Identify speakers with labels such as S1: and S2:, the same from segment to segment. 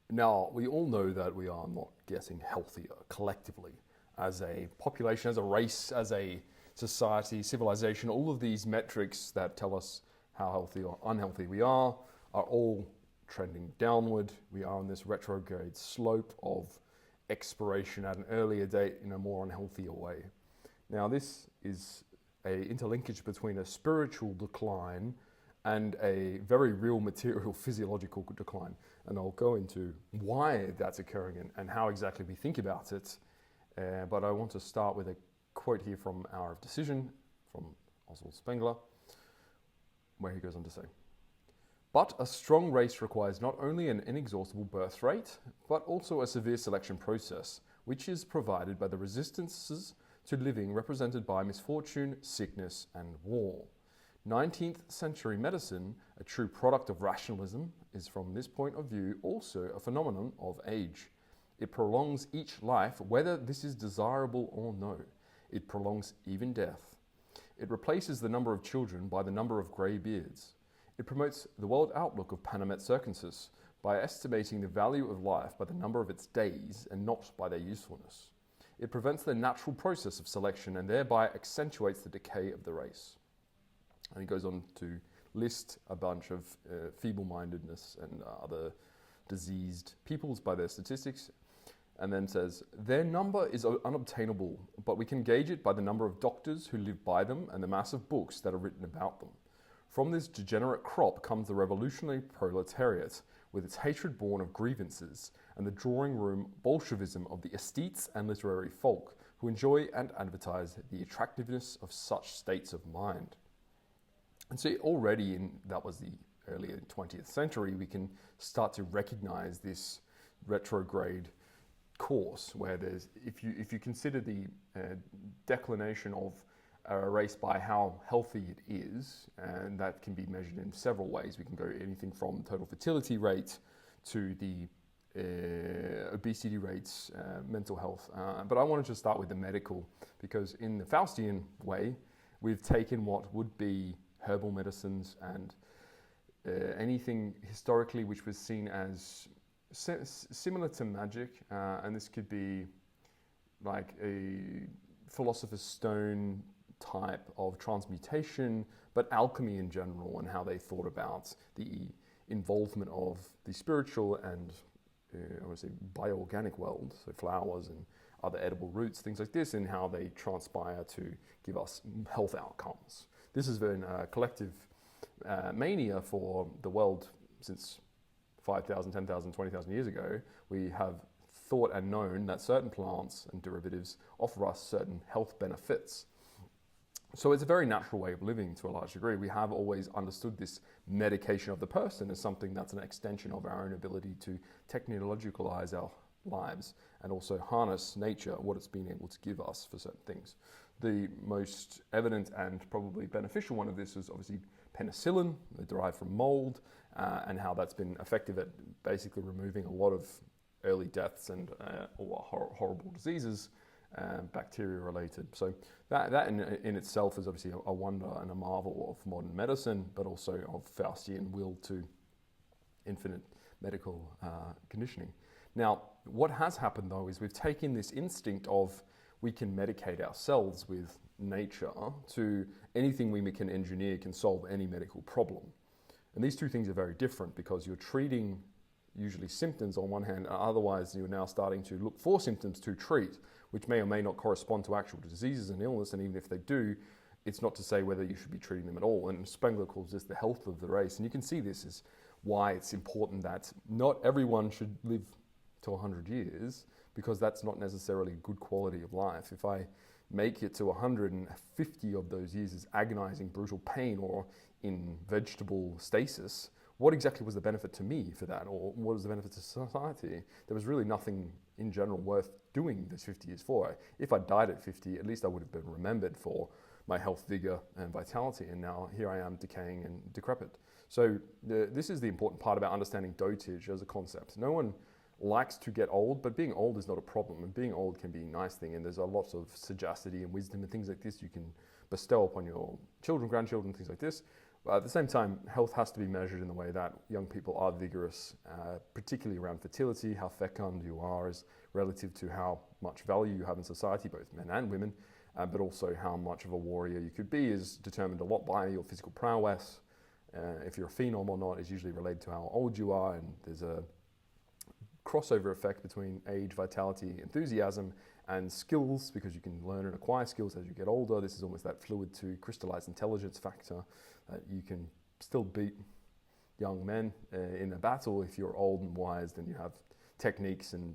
S1: Now, we all know that we are not getting healthier collectively as a population, as a race, as a society, civilization. All of these metrics that tell us how healthy or unhealthy we are all trending downward. We are on this retrograde slope of expiration at an earlier date in a more unhealthier way. Now, this is an interlinkage between a spiritual decline and a very real material physiological decline. And I'll go into why that's occurring and how exactly we think about it. But I want to start with a quote here from Hour of Decision from Oswald Spengler, where he goes on to say, "But a strong race requires not only an inexhaustible birth rate, but also a severe selection process, which is provided by the resistances to living represented by misfortune, sickness, and war. 19th century medicine, a true product of rationalism, is from this point of view also a phenomenon of age. It prolongs each life, whether this is desirable or no. It prolongs even death. It replaces the number of children by the number of grey beards. It promotes the world outlook of Panamet circumstances by estimating the value of life by the number of its days and not by their usefulness. It prevents the natural process of selection and thereby accentuates the decay of the race." And he goes on to list a bunch of feeble-mindedness and other diseased peoples by their statistics, and then says, "Their number is unobtainable, but we can gauge it by the number of doctors who live by them and the mass of books that are written about them. From this degenerate crop comes the revolutionary proletariat, with its hatred born of grievances, and the drawing-room Bolshevism of the aesthetes and literary folk, who enjoy and advertise the attractiveness of such states of mind." And so already that was the earlier 20th century, we can start to recognize this retrograde course where there's, if you consider the declination of a race by how healthy it is, and that can be measured in several ways. We can go anything from total fertility rate to the obesity rates, mental health. But I wanted to start with the medical, because in the Faustian way, we've taken what would be herbal medicines and anything historically which was seen as similar to magic, and this could be like a philosopher's stone type of transmutation, but alchemy in general, and how they thought about the involvement of the spiritual and I would say bioorganic world, so flowers and other edible roots, things like this, and how they transpire to give us health outcomes. This has been a collective mania for the world since 5,000, 10,000, 20,000 years ago. We have thought and known that certain plants and derivatives offer us certain health benefits. So it's a very natural way of living to a large degree. We have always understood this medication of the person as something that's an extension of our own ability to technologicalize our lives and also harness nature, what it's been able to give us for certain things. The most evident and probably beneficial one of this is obviously penicillin, derived from mold, and how that's been effective at basically removing a lot of early deaths and horrible diseases, bacteria related. So that in itself is obviously a wonder and a marvel of modern medicine, but also of Faustian will to infinite medical conditioning. Now, what has happened though is we've taken this instinct of we can medicate ourselves with nature to anything we can engineer can solve any medical problem. And these two things are very different, because you're treating usually symptoms on one hand, and otherwise you're now starting to look for symptoms to treat, which may or may not correspond to actual diseases and illness, and even if they do, it's not to say whether you should be treating them at all. And Spengler calls this the health of the race, and you can see this is why it's important that not everyone should live to 100 years, because that's not necessarily good quality of life. If I make it to 150 of those years as agonizing, brutal pain or in vegetable stasis, what exactly was the benefit to me for that, or what was the benefit to society? There was really nothing in general worth doing those 50 years for. If I died at 50, at least I would have been remembered for my health, vigor, and vitality, and now here I am decaying and decrepit. So this is the important part about understanding dotage as a concept. No one likes to get old, but being old is not a problem, and being old can be a nice thing, and there's a lot of sagacity and wisdom and things like this you can bestow upon your children, grandchildren, things like this. But at the same time, health has to be measured in the way that young people are vigorous, particularly around fertility, how fecund you are is relative to how much value you have in society, both men and women, but also how much of a warrior you could be is determined a lot by your physical prowess. If you're a phenom or not is usually related to how old you are, and there's a crossover effect between age, vitality, enthusiasm, and skills, because you can learn and acquire skills as you get older. This is almost that fluid to crystallized intelligence factor that you can still beat young men in a battle if you're old and wise, then you have techniques and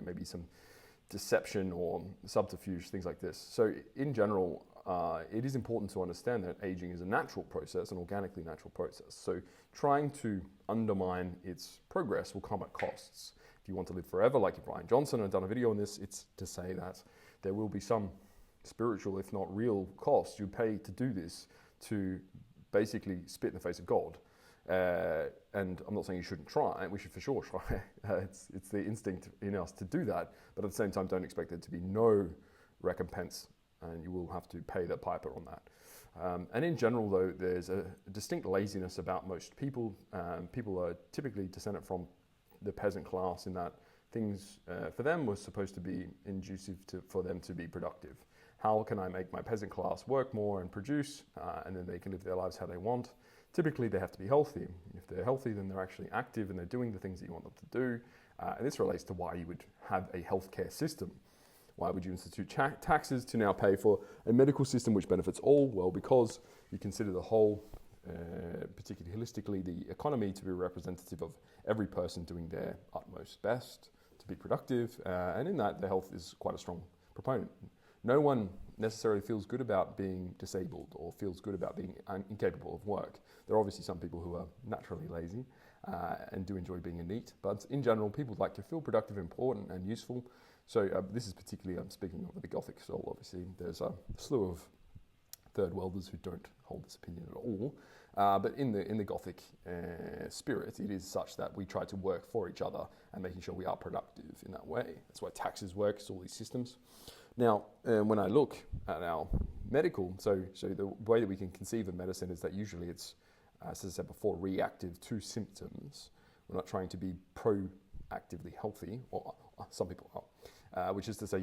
S1: maybe some deception or subterfuge, things like this. So in general, it is important to understand that aging is a natural process, an organically natural process. So trying to undermine its progress will come at costs. If you want to live forever, like Brian Johnson had done a video on this, it's to say that there will be some spiritual, if not real, cost you pay to do this, to basically spit in the face of God. And I'm not saying you shouldn't try, we should for sure try. It's the instinct in us to do that, but at the same time, don't expect there to be no recompense, and you will have to pay the piper on that. And in general, though, there's a distinct laziness about most people. People are typically descended from the peasant class in that things for them was supposed to be inducive for them to be productive. How can I make my peasant class work more and produce, and then they can live their lives how they want? Typically, they have to be healthy. If they're healthy, then they're actually active and they're doing the things that you want them to do. And this relates to why you would have a healthcare system. Why would you institute taxes to now pay for a medical system which benefits all? Well, because you consider the whole, particularly holistically, the economy to be representative of every person doing their utmost best to be productive. And in that, the health is quite a strong proponent. No one necessarily feels good about being disabled or feels good about being incapable of work. There are obviously some people who are naturally lazy and do enjoy being a NEET, but in general, people like to feel productive, important, and useful. So this is particularly, I'm speaking of the Gothic soul, obviously. There's a slew of third worlders who don't hold this opinion at all. But in the Gothic spirit, it is such that we try to work for each other and making sure we are productive in that way. That's why taxes work, it's all these systems. Now, when I look at our medical, so the way that we can conceive of medicine is that usually it's, as I said before, reactive to symptoms. We're not trying to be proactively healthy, or some people are, which is to say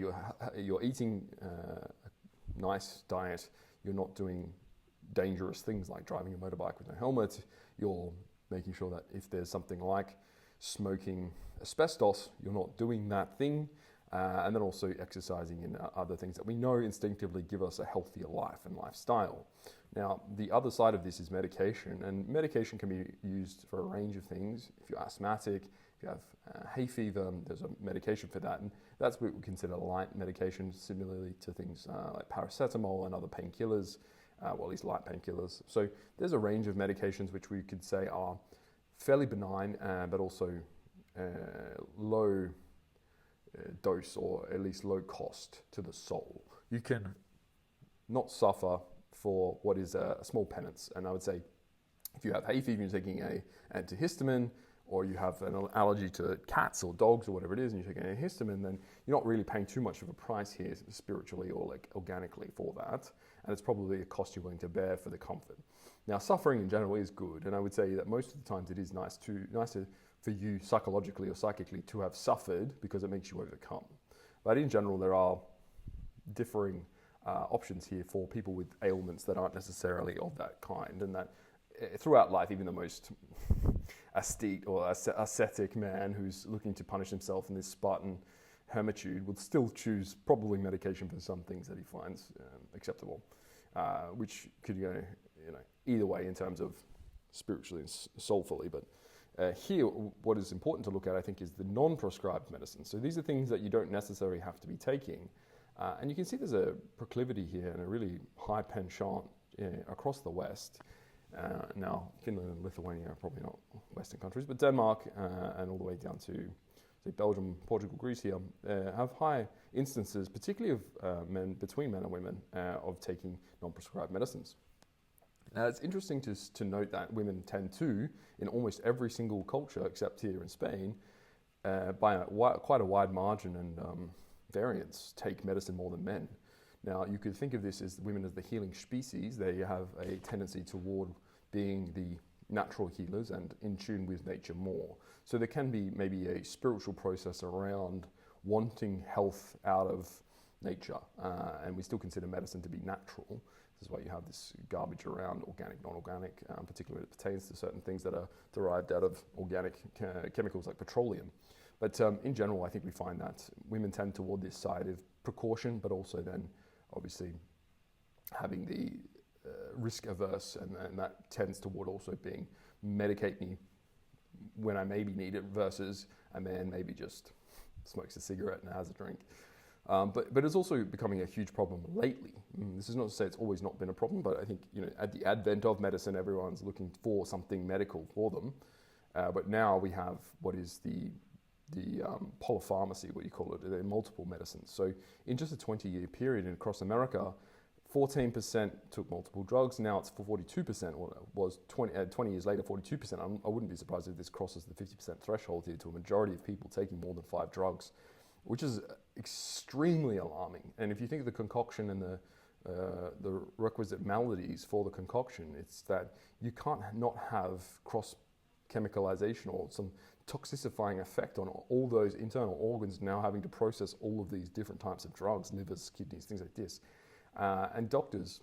S1: you're eating a nice diet, you're not doing dangerous things like driving a motorbike with no helmet, you're making sure that if there's something like smoking asbestos, you're not doing that thing. And then also exercising and other things that we know instinctively give us a healthier life and lifestyle. Now, the other side of this is medication, and medication can be used for a range of things. If you're asthmatic, if you have hay fever, there's a medication for that, and that's what we consider light medication, similarly to things like paracetamol and other painkillers, well, at least light painkillers. So there's a range of medications which we could say are fairly benign, but also low dose, or at least low cost to the soul. You can not suffer for what is a small penance. And I would say if you have hay fever and you're taking an antihistamine, or you have an allergy to cats or dogs or whatever it is and you're taking an antihistamine, then you're not really paying too much of a price here spiritually or like organically for that. And it's probably a cost you're willing to bear for the comfort. Now, suffering in general is good, and I would say that most of the times it is nicer for you psychologically or psychically to have suffered, because it makes you overcome. But in general, there are differing options here for people with ailments that aren't necessarily of that kind, and that throughout life, even the most ascetic or ascetic man who's looking to punish himself in this Spartan hermitude would still choose probably medication for some things that he finds acceptable, which could go either way in terms of spiritually and soulfully. But here, what is important to look at, I think, is the non-prescribed medicine. So these are things that you don't necessarily have to be taking. And you can see there's a proclivity here and a really high penchant across the West. Now, Finland and Lithuania are probably not Western countries, but Denmark and all the way down to, say, Belgium, Portugal, Greece here, have high instances, particularly of between men and women, of taking non-prescribed medicines. Now, it's interesting to note that women tend to, in almost every single culture except here in Spain, by quite a wide margin and variance, take medicine more than men. Now, you could think of this as women as the healing species. They have a tendency toward being the natural healers and in tune with nature more. So there can be maybe a spiritual process around wanting health out of nature, and we still consider medicine to be natural. This is why you have this garbage around organic, non-organic, particularly when it pertains to certain things that are derived out of organic chemicals like petroleum. But in general, I think we find that women tend toward this side of precaution, but also then obviously having the risk averse, and that tends toward also being medicate me when I maybe need it versus a man maybe just smokes a cigarette and has a drink. But it's also becoming a huge problem lately. This is not to say it's always not been a problem, but I think at the advent of medicine, everyone's looking for something medical for them. But now we have what is the polypharmacy, what you call it. There are multiple medicines. So in just a 20-year period across America, 14% took multiple drugs. Now it's for 42%, or it was 20 years later, 42%. I wouldn't be surprised if this crosses the 50% threshold here to a majority of people taking more than 5 drugs, which is extremely alarming. And if you think of the concoction and the requisite maladies for the concoction, it's that you can't not have cross-chemicalization or some toxicifying effect on all those internal organs now having to process all of these different types of drugs, livers, kidneys, things like this. And doctors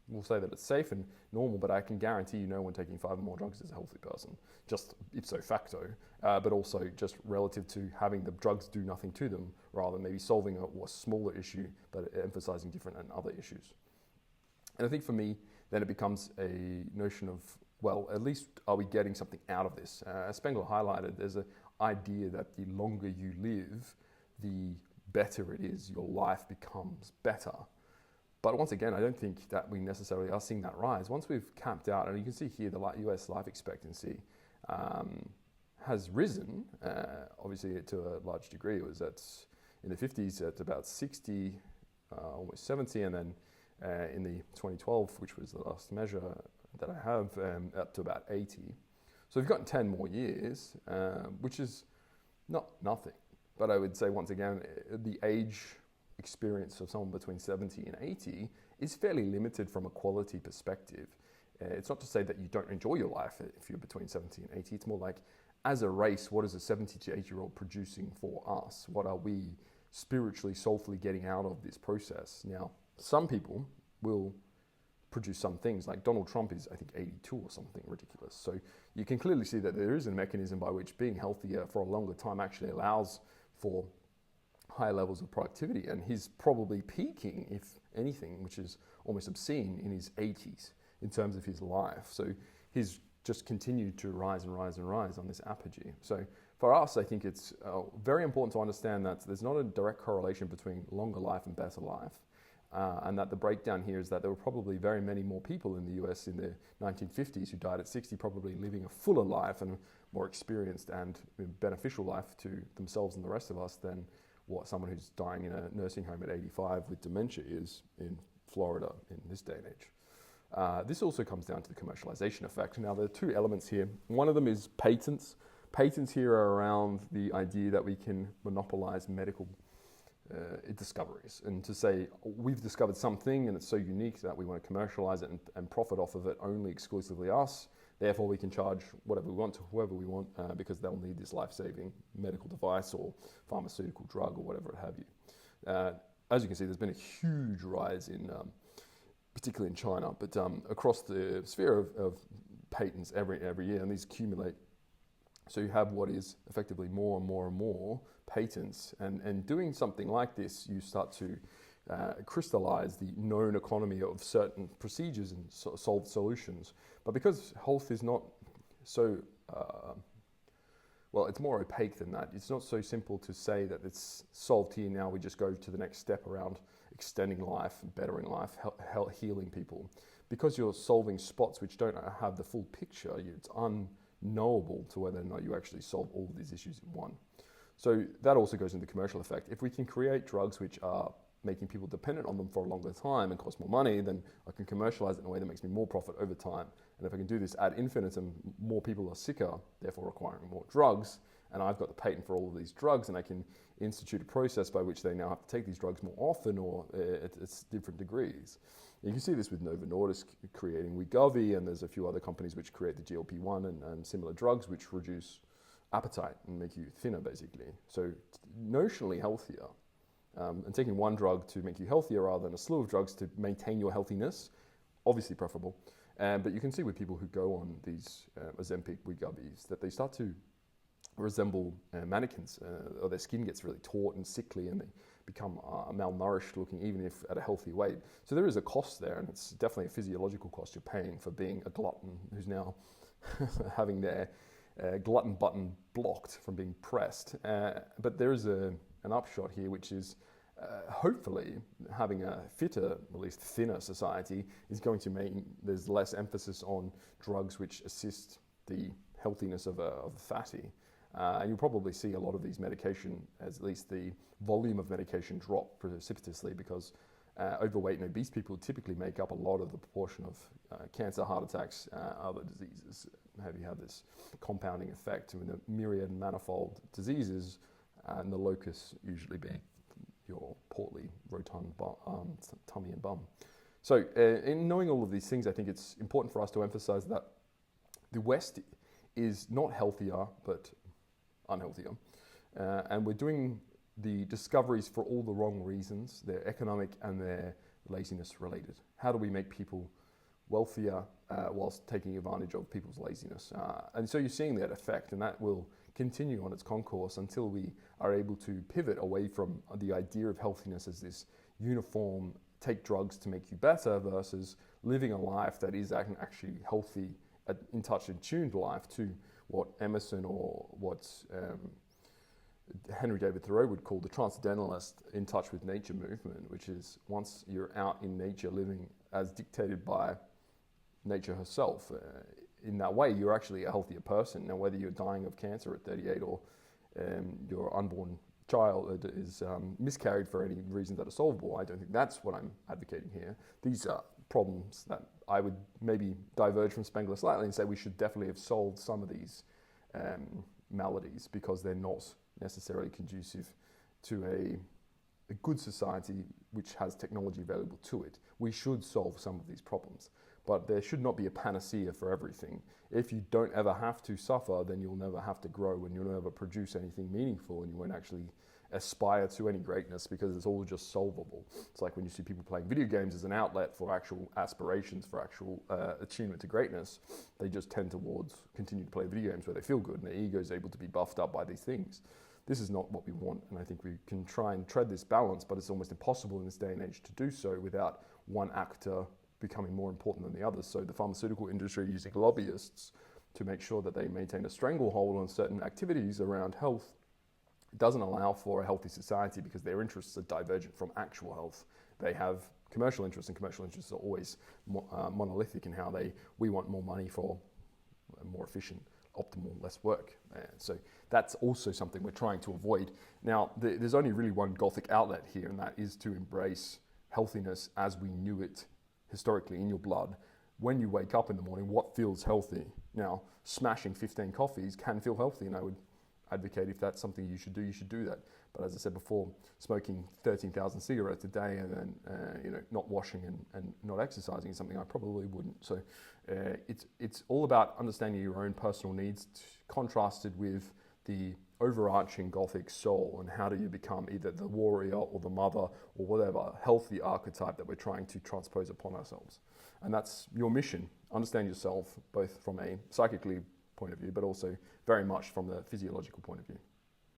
S1: will say that it's safe and normal, but I can guarantee no one taking 5 or more drugs is a healthy person, just ipso facto, but also just relative to having the drugs do nothing to them, rather than maybe solving a smaller issue, but emphasizing different and other issues. And I think for me, then it becomes a notion of, well, at least are we getting something out of this? As Spengler highlighted, there's an idea that the longer you live, the better it is, your life becomes better. But once again, I don't think that we necessarily are seeing that rise. Once we've capped out, and you can see here the US life expectancy has risen, obviously to a large degree. It was in the 50s at about 60, almost 70, and then in the 2012, which was the last measure that I have, up to about 80. So we've gotten 10 more years, which is not nothing. But I would say once again, the age experience of someone between 70 and 80 is fairly limited from a quality perspective. It's not to say that you don't enjoy your life if you're between 70 and 80. It's more like, as a race, what is a 70 to 80-year-old producing for us? What are we spiritually, soulfully getting out of this process? Now, some people will produce some things, like Donald Trump is, I think, 82 or something ridiculous. So you can clearly see that there is a mechanism by which being healthier for a longer time actually allows for higher levels of productivity, and he's probably peaking, if anything, which is almost obscene, in his 80s in terms of his life. So he's just continued to rise and rise and rise on this apogee. So for us, I think it's very important to understand that there's not a direct correlation between longer life and better life, and that the breakdown here is that there were probably very many more people in the US in the 1950s who died at 60, probably living a fuller life and more experienced and beneficial life to themselves and the rest of us than what someone who's dying in a nursing home at 85 with dementia is in Florida in this day and age. This also comes down to the commercialization effect. Now, there are 2 elements here. One of them is patents. Patents here are around the idea that we can monopolize medical discoveries, and to say we've discovered something and it's so unique that we want to commercialize it and profit off of it only exclusively us. Therefore, we can charge whatever we want to whoever we want because they'll need this life-saving medical device or pharmaceutical drug or whatever have you. As you can see, there's been a huge rise in, particularly in China, but across the sphere of patents every year, and these accumulate. So you have what is effectively more and more and more patents, and doing something like this, you start to crystallize the known economy of certain procedures and solved solutions. But because health is not so, well, it's more opaque than that. It's not so simple to say that it's solved here, now we just go to the next step around extending life, bettering life, healing people. Because you're solving spots which don't have the full picture, it's unknowable to whether or not you actually solve all of these issues in one. So that also goes into the commercial effect. If we can create drugs which are making people dependent on them for a longer time and cost more money, then I can commercialize it in a way that makes me more profit over time. And if I can do this ad infinitum, more people are sicker, therefore requiring more drugs, and I've got the patent for all of these drugs, and I can institute a process by which they now have to take these drugs more often or at different degrees. You can see this with Novo Nordisk creating Wegovy, and there's a few other companies which create the GLP-1 and similar drugs which reduce appetite and make you thinner, basically. So notionally healthier. And taking one drug to make you healthier rather than a slew of drugs to maintain your healthiness, obviously preferable. But you can see with people who go on these Ozempic, Wegovys, that they start to resemble mannequins, or their skin gets really taut and sickly, and they become malnourished looking, even if at a healthy weight. So there is a cost there, and it's definitely a physiological cost you're paying for being a glutton who's now having their glutton button blocked from being pressed. But there is an upshot here, which is hopefully having a fitter, at least thinner society is going to mean there's less emphasis on drugs which assist the healthiness of a fatty. And you'll probably see a lot of these medication, as at least the volume of medication, drop precipitously, because overweight and obese people typically make up a lot of the proportion of cancer, heart attacks, other diseases. You have this compounding effect with a myriad manifold diseases, and the locus usually being your portly, rotund tummy and bum. So in knowing all of these things, I think it's important for us to emphasize that the West is not healthier, but unhealthier. And we're doing the discoveries for all the wrong reasons. They're economic and they're laziness related. How do we make people wealthier whilst taking advantage of people's laziness? And so you're seeing that effect, and that will continue on its concourse until we are able to pivot away from the idea of healthiness as this uniform, take drugs to make you better, versus living a life that is actually healthy, in touch and tuned life to what Emerson or what Henry David Thoreau would call the transcendentalist in touch with nature movement, which is once you're out in nature living as dictated by nature herself, in that way you're actually a healthier person. Now, whether you're dying of cancer at 38 or your unborn child is miscarried for any reasons that are solvable, I don't think that's what I'm advocating here. These are problems that I would maybe diverge from Spengler slightly and say we should definitely have solved some of these maladies, because they're not necessarily conducive to a good society which has technology available to it. We should solve some of these problems, but there should not be a panacea for everything. If you don't ever have to suffer, then you'll never have to grow, and you'll never produce anything meaningful, and you won't actually aspire to any greatness, because it's all just solvable. It's like when you see people playing video games as an outlet for actual aspirations, for actual achievement to greatness, they just tend towards continue to play video games where they feel good and their ego is able to be buffed up by these things. This is not what we want, and I think we can try and tread this balance, but it's almost impossible in this day and age to do so without one actor becoming more important than the others. So the pharmaceutical industry using lobbyists to make sure that they maintain a stranglehold on certain activities around health doesn't allow for a healthy society, because their interests are divergent from actual health. They have commercial interests, and commercial interests are always monolithic in how we want more money for more efficient, optimal, less work. So that's also something we're trying to avoid. Now, there's only really one Gothic outlet here, and that is to embrace healthiness as we knew it historically in your blood. When you wake up in the morning, what feels healthy? Now, smashing 15 coffees can feel healthy, and I would advocate if that's something you should do that. But as I said before, smoking 13,000 cigarettes a day and then not washing and not exercising is something I probably wouldn't. So it's all about understanding your own personal needs, contrasted with the overarching Gothic soul, and how do you become either the warrior or the mother or whatever healthy archetype that we're trying to transpose upon ourselves. And that's your mission. Understand yourself, both from a psychically point of view, but also very much from the physiological point of view.